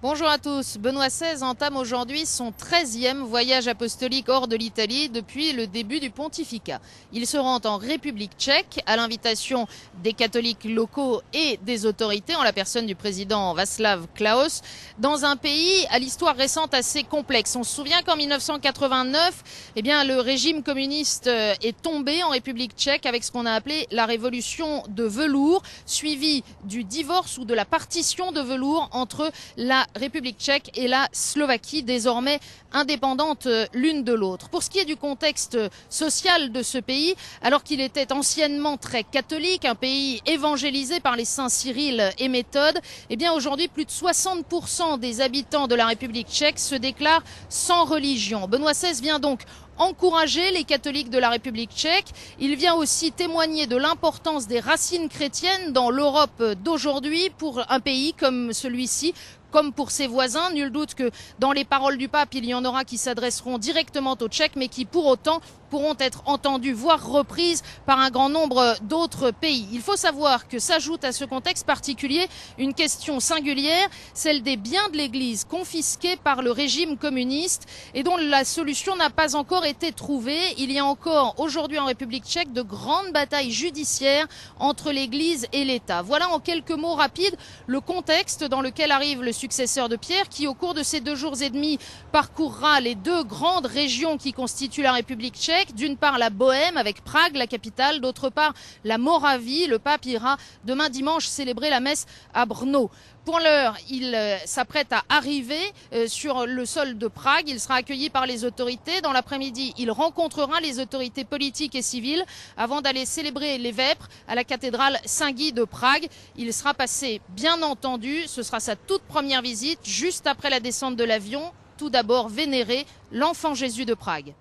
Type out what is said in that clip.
Bonjour à tous. Benoît XVI entame aujourd'hui son 13e voyage apostolique hors de l'Italie depuis le début du pontificat. Il se rend en République tchèque à l'invitation des catholiques locaux et des autorités en la personne du président Václav Klaus dans un pays à l'histoire récente assez complexe. On se souvient qu'en 1989, le régime communiste est tombé en République tchèque avec ce qu'on a appelé la révolution de velours, suivie du divorce ou de la partition de velours entre la République tchèque et la Slovaquie, désormais indépendantes l'une de l'autre. Pour ce qui est du contexte social de ce pays, alors qu'il était anciennement très catholique, un pays évangélisé par les saints Cyril et Méthode, aujourd'hui plus de 60% des habitants de la République tchèque se déclarent sans religion. Benoît XVI vient donc encourager les catholiques de la République tchèque. Il vient aussi témoigner de l'importance des racines chrétiennes dans l'Europe d'aujourd'hui pour un pays comme celui-ci, comme pour ses voisins. Nul doute que dans les paroles du pape, il y en aura qui s'adresseront directement aux Tchèques, mais qui pour autant pourront être entendues, voire reprises par un grand nombre d'autres pays. Il faut savoir que s'ajoute à ce contexte particulier une question singulière, celle des biens de l'Église confisqués par le régime communiste et dont la solution n'a pas encore été trouvée. Il y a encore aujourd'hui en République tchèque de grandes batailles judiciaires entre l'Église et l'État. Voilà en quelques mots rapides le contexte dans lequel arrive le successeur de Pierre, qui au cours de ces 2 jours et demi parcourra les 2 grandes régions qui constituent la République tchèque. D'une part la Bohème avec Prague, la capitale, d'autre part la Moravie. Le pape ira demain dimanche célébrer la messe à Brno. Pour l'heure, il s'apprête à arriver sur le sol de Prague. Il sera accueilli par les autorités. Dans l'après-midi, il rencontrera les autorités politiques et civiles avant d'aller célébrer les vêpres à la cathédrale Saint-Guy de Prague. Il sera passé, bien entendu, ce sera sa toute première visite, juste après la descente de l'avion, tout d'abord vénérer l'enfant Jésus de Prague.